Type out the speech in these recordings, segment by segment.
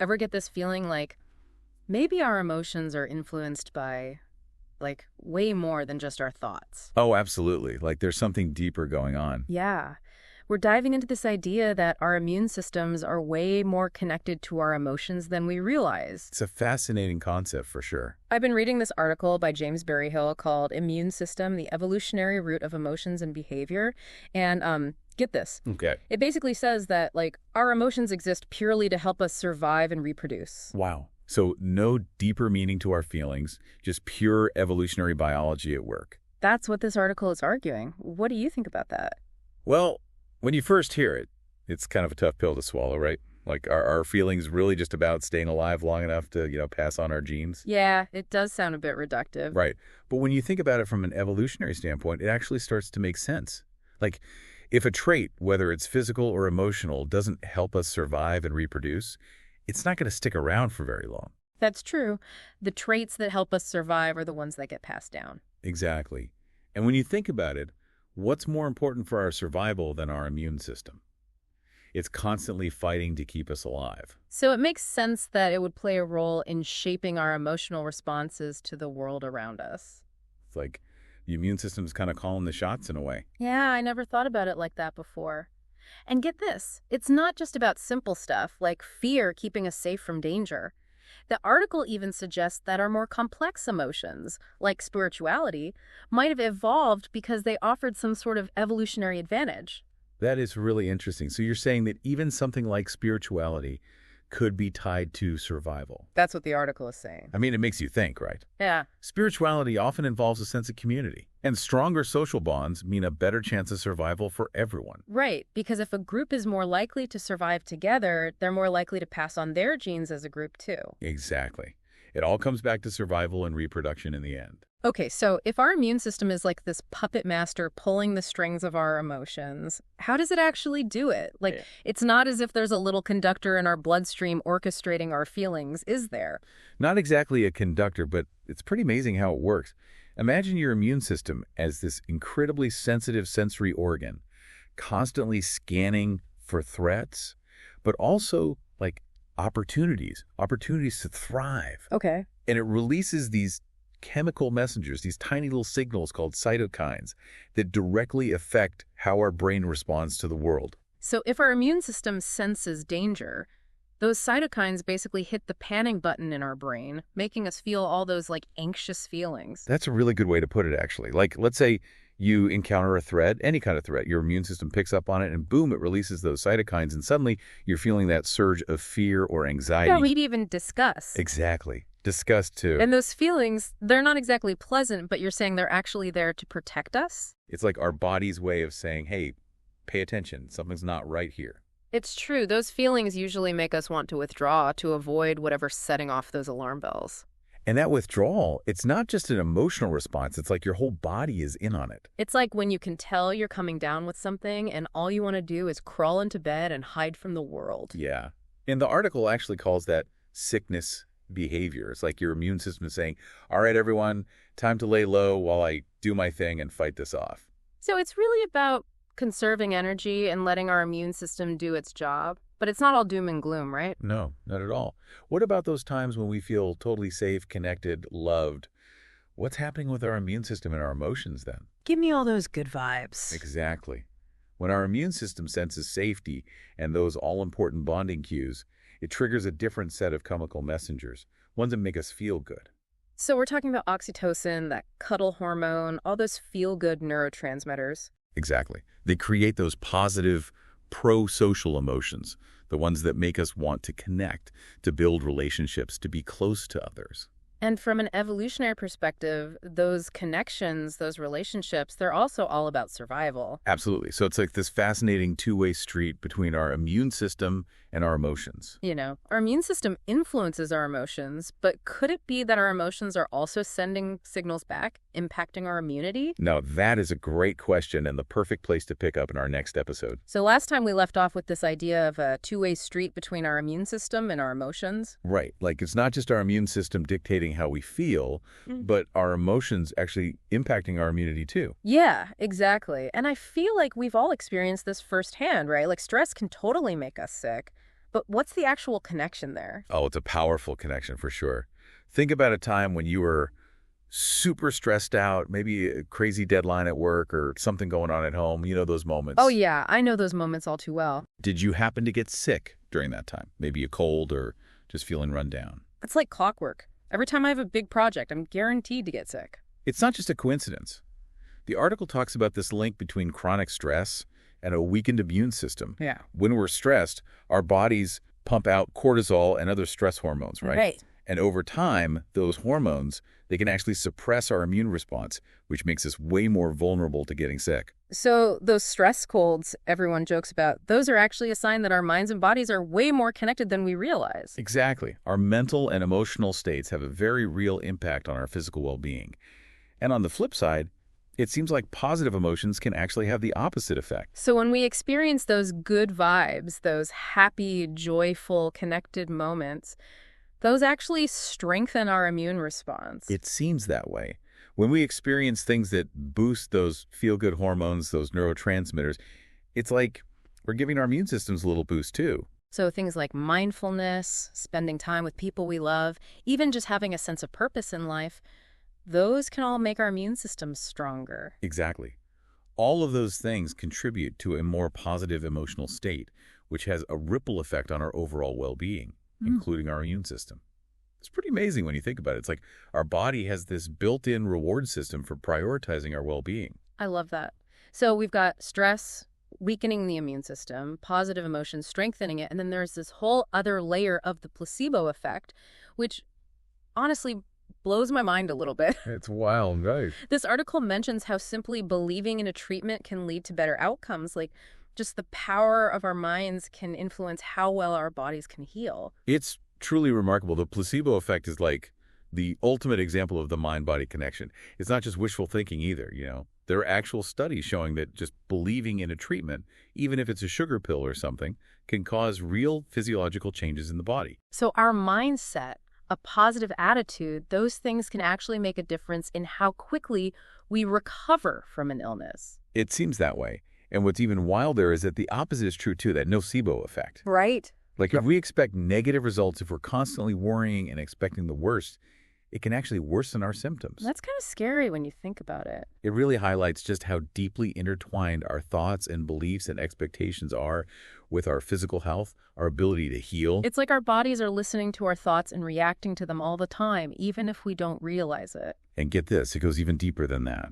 Ever get this feeling like maybe our emotions are influenced by, like, way more than just our thoughts? Oh, absolutely. Like there's something deeper going on. Yeah. We're diving into this idea that our immune systems are way more connected to our emotions than we realize. It's a fascinating concept for sure. I've been reading this article by James Berryhill called Immune System, the Evolutionary Root of Emotions and Behavior. And get this. Okay. It basically says that, like, our emotions exist purely to help us survive and reproduce. Wow. So no deeper meaning to our feelings, just pure evolutionary biology at work. That's what this article is arguing. What do you think about that? Well, when you first hear it, it's kind of a tough pill to swallow, right? Like, are our feelings really just about staying alive long enough to, pass on our genes? Yeah, it does sound a bit reductive. Right. But when you think about it from an evolutionary standpoint, it actually starts to make sense. Like, if a trait, whether it's physical or emotional, doesn't help us survive and reproduce, it's not going to stick around for very long. That's true. The traits that help us survive are the ones that get passed down. Exactly. And when you think about it, what's more important for our survival than our immune system? It's constantly fighting to keep us alive. So it makes sense that it would play a role in shaping our emotional responses to the world around us. It's like the immune system's kind of calling the shots in a way. Yeah, I never thought about it like that before. And get this, it's not just about simple stuff like fear keeping us safe from danger. The article even suggests that our more complex emotions, like spirituality, might have evolved because they offered some sort of evolutionary advantage. That is really interesting. So you're saying that even something like spirituality could be tied to survival. That's what the article is saying. I mean, it makes you think, right? Yeah. Spirituality often involves a sense of community, and stronger social bonds mean a better chance of survival for everyone. Right, because if a group is more likely to survive together, they're more likely to pass on their genes as a group too. Exactly. It all comes back to survival and reproduction in the end. Okay, so if our immune system is like this puppet master pulling the strings of our emotions, how does it actually do it? Like, Yeah. It's not as if there's a little conductor in our bloodstream orchestrating our feelings, is there? Not exactly a conductor, but it's pretty amazing how it works. Imagine your immune system as this incredibly sensitive sensory organ, constantly scanning for threats, but also like opportunities to thrive. Okay. And it releases these chemical messengers, these tiny little signals called cytokines that directly affect how our brain responds to the world. So if our immune system senses danger, those cytokines basically hit the panic button in our brain, making us feel all those, like, anxious feelings. That's a really good way to put it, actually. Like, let's say you encounter a threat, any kind of threat, your immune system picks up on it, and boom, it releases those cytokines, and suddenly you're feeling that surge of fear or anxiety. Yeah, maybe even disgust. Exactly. Disgust, too. And those feelings, they're not exactly pleasant, but you're saying they're actually there to protect us? It's like our body's way of saying, hey, pay attention, something's not right here. It's true. Those feelings usually make us want to withdraw to avoid whatever's setting off those alarm bells. And that withdrawal, it's not just an emotional response, it's like your whole body is in on it. It's like when you can tell you're coming down with something and all you want to do is crawl into bed and hide from the world. Yeah. And the article actually calls that sickness behavior. It's like your immune system is saying, all right, everyone, time to lay low while I do my thing and fight this off. So it's really about conserving energy and letting our immune system do its job. But it's not all doom and gloom, right? No, not at all. What about those times when we feel totally safe, connected, loved? What's happening with our immune system and our emotions then? Give me all those good vibes. Exactly. When our immune system senses safety and those all-important bonding cues, it triggers a different set of chemical messengers, ones that make us feel good. So we're talking about oxytocin, that cuddle hormone, all those feel-good neurotransmitters. Exactly. They create those positive, pro-social emotions, the ones that make us want to connect, to build relationships, to be close to others. And from an evolutionary perspective, those connections, those relationships, they're also all about survival. Absolutely. So it's like this fascinating two-way street between our immune system and our emotions. You know, our immune system influences our emotions, but could it be that our emotions are also sending signals back, impacting our immunity? Now, that is a great question and the perfect place to pick up in our next episode. So last time we left off with this idea of a two-way street between our immune system and our emotions. Right. Like it's not just our immune system dictating how we feel, but our emotions actually impacting our immunity too. Yeah, exactly. And I feel like we've all experienced this firsthand, right? Like stress can totally make us sick. But what's the actual connection there? Oh, it's a powerful connection for sure. Think about a time when you were super stressed out, maybe a crazy deadline at work or something going on at home. You know those Oh moments. yeah, I know those moments all too well. Did you happen to get sick during that time? Maybe a cold or just feeling run down? It's like clockwork. Every time I have a big project, I'm guaranteed to get sick. It's not just a coincidence. The article talks about this link between chronic stress and a weakened immune system. Yeah. When we're stressed, our bodies pump out cortisol and other stress hormones, right? Right. And over time, those hormones, they can actually suppress our immune response, which makes us way more vulnerable to getting sick. So those stress colds everyone jokes about, those are actually a sign that our minds and bodies are way more connected than we realize. Exactly. Our mental and emotional states have a very real impact on our physical well-being. And on the flip side, it seems like positive emotions can actually have the opposite effect. So when we experience those good vibes, those happy, joyful, connected moments, those actually strengthen our immune response. It seems that way. When we experience things that boost those feel-good hormones, those neurotransmitters, it's like we're giving our immune systems a little boost too. So things like mindfulness, spending time with people we love, even just having a sense of purpose in life, those can all make our immune system stronger. Exactly. All of those things contribute to a more positive emotional state, which has a ripple effect on our overall well-being, including our immune system. It's pretty amazing when you think about it. It's like our body has this built-in reward system for prioritizing our well-being. I love that. So we've got stress, weakening the immune system, positive emotions, strengthening it, and then there's this whole other layer of the placebo effect, which honestly blows my mind a little bit. It's wild, right? This article mentions how simply believing in a treatment can lead to better outcomes, like just the power of our minds can influence how well our bodies can heal. It's truly remarkable. The placebo effect is like the ultimate example of the mind-body connection. It's not just wishful thinking either, you know. There are actual studies showing that just believing in a treatment, even if it's a sugar pill or something, can cause real physiological changes in the body. So our mindset, a positive attitude, those things can actually make a difference in how quickly we recover from an illness. It seems that way. And what's even wilder is that the opposite is true too, that nocebo effect. Right. Like if we expect negative results, if we're constantly worrying and expecting the worst, it can actually worsen our symptoms. That's kind of scary when you think about it. It really highlights just how deeply intertwined our thoughts and beliefs and expectations are with our physical health, our ability to heal. It's like our bodies are listening to our thoughts and reacting to them all the time, even if we don't realize it. And get this, it goes even deeper than that.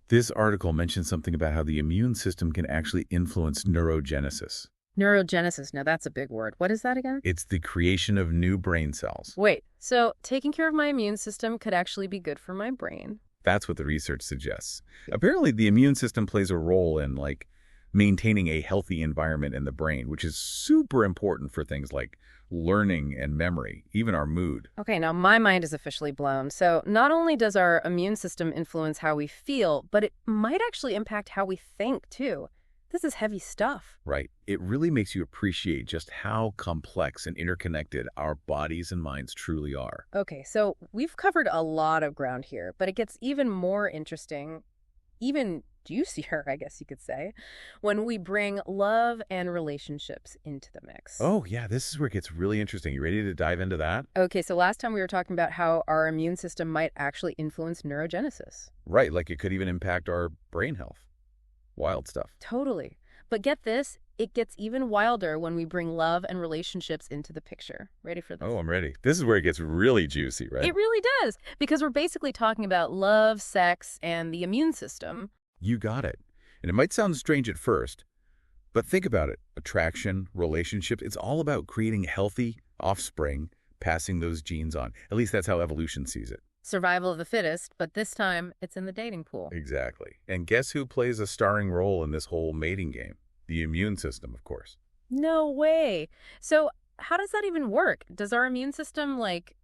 This article mentions something about how the immune system can actually influence neurogenesis. Neurogenesis, now that's a big word. What is that again? It's the creation of new brain cells. Wait, so taking care of my immune system could actually be good for my brain? That's what the research suggests. Apparently, the immune system plays a role in, like, maintaining a healthy environment in the brain, which is super important for things like learning and memory, even our mood. Okay, now my mind is officially blown. So not only does our immune system influence how we feel, but it might actually impact how we think, too. This is heavy stuff. Right. It really makes you appreciate just how complex and interconnected our bodies and minds truly are. Okay, so we've covered a lot of ground here, but it gets even more interesting, even juicier, I guess you could say, when we bring love and relationships into the mix. Oh, yeah, this is where it gets really interesting. You ready to dive into that? Okay, so last time we were talking about how our immune system might actually influence neurogenesis. Right, like it could even impact our brain health. Wild stuff. Totally. But get this, it gets even wilder when we bring love and relationships into the picture. Ready for this? Oh, I'm ready. This is where it gets really juicy, right? It really does, because we're basically talking about love, sex, and the immune system. You got it. And it might sound strange at first, but think about it. Attraction, relationships, it's all about creating healthy offspring, passing those genes on. At least that's how evolution sees it. Survival of the fittest, but this time it's in the dating pool. Exactly. And guess who plays a starring role in this whole mating game? The immune system, of course. No way. So how does that even work? Does our immune system, like,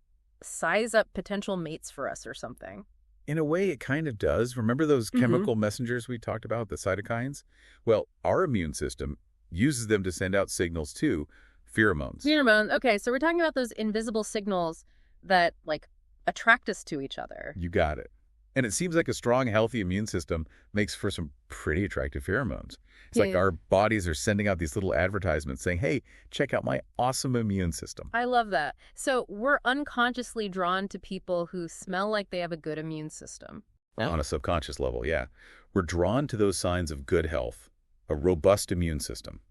size up potential mates for us or something? In a way, it kind of does. Remember those chemical messengers we talked about, the cytokines? Well, our immune system uses them to send out signals too, pheromones. Pheromones. Okay, so we're talking about those invisible signals that, like, attract us to each other. You got it. And it seems like a strong, healthy immune system makes for some pretty attractive pheromones. It's Yeah, like yeah. our bodies are sending out these little advertisements saying, hey, check out my awesome immune system. I love that. So we're unconsciously drawn to people who smell like they have a good immune system. Yeah. On a subconscious level, yeah. We're drawn to those signs of good health, a robust immune system.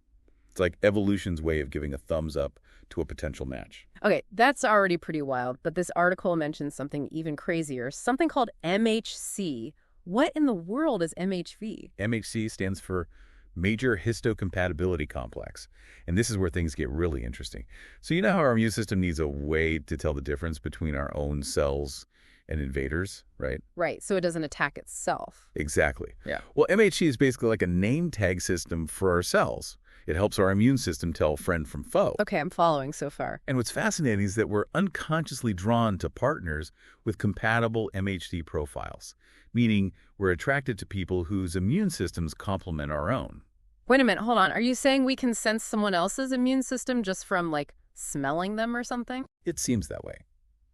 It's like evolution's way of giving a thumbs up to a potential match. Okay, that's already pretty wild, but this article mentions something even crazier, something called MHC. What in the world is MHV? MHC stands for Major Histocompatibility Complex. And this is where things get really interesting. So you know how our immune system needs a way to tell the difference between our own cells and invaders, right? Right, so it doesn't attack itself. Exactly. Yeah. Well, MHC is basically like a name tag system for our cells. It helps our immune system tell friend from foe. Okay, I'm following so far. And what's fascinating is that we're unconsciously drawn to partners with compatible MHC profiles, meaning we're attracted to people whose immune systems complement our own. Wait a minute, hold on. Are you saying we can sense someone else's immune system just from, like, smelling them or something? It seems that way.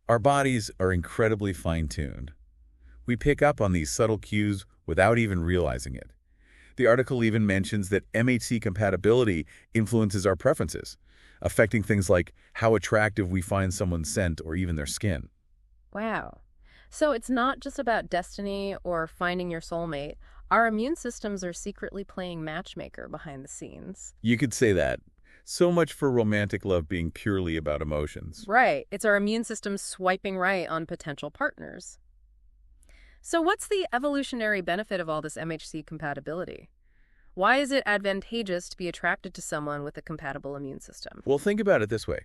Our bodies are incredibly fine-tuned. We pick up on these subtle cues without even realizing it. The article even mentions that MHC compatibility influences our preferences, affecting things like how attractive we find someone's scent or even their skin. Wow. So it's not just about destiny or finding your soulmate. Our immune systems are secretly playing matchmaker behind the scenes. You could say that. So much for romantic love being purely about emotions. Right. It's our immune system swiping right on potential partners. So what's the evolutionary benefit of all this MHC compatibility? Why is it advantageous to be attracted to someone with a compatible immune system? Well, think about it this way.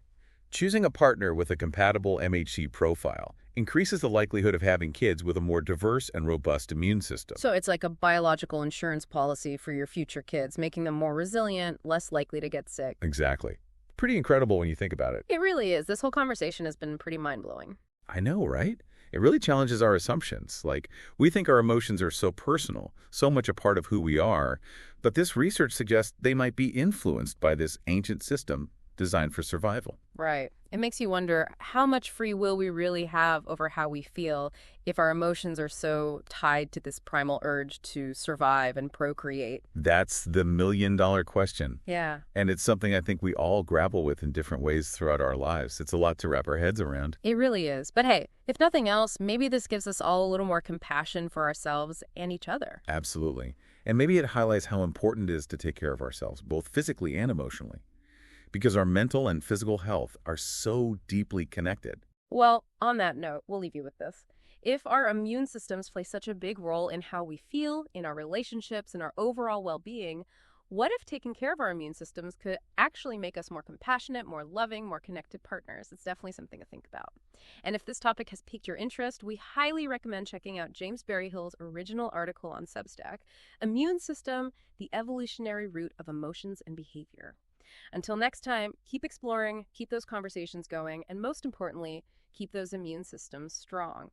Choosing a partner with a compatible MHC profile increases the likelihood of having kids with a more diverse and robust immune system. So it's like a biological insurance policy for your future kids, making them more resilient, less likely to get sick. Exactly. Pretty incredible when you think about it. It really is. This whole conversation has been pretty mind-blowing. I know, right? It really challenges our assumptions. Like, we think our emotions are so personal, so much a part of who we are, but this research suggests they might be influenced by this ancient system designed for survival. Right. It makes you wonder how much free will we really have over how we feel if our emotions are so tied to this primal urge to survive and procreate. That's the million-dollar question. Yeah. And it's something I think we all grapple with in different ways throughout our lives. It's a lot to wrap our heads around. It really is. But hey, if nothing else, maybe this gives us all a little more compassion for ourselves and each other. Absolutely. And maybe it highlights how important it is to take care of ourselves, both physically and emotionally, because our mental and physical health are so deeply connected. Well, on that note, we'll leave you with this. If our immune systems play such a big role in how we feel, in our relationships, and our overall well-being, what if taking care of our immune systems could actually make us more compassionate, more loving, more connected partners? It's definitely something to think about. And if this topic has piqued your interest, we highly recommend checking out James Berryhill's original article on Substack, Immune System, the Evolutionary Root of Emotions and Behavior. Until next time, keep exploring, keep those conversations going, and most importantly, keep those immune systems strong.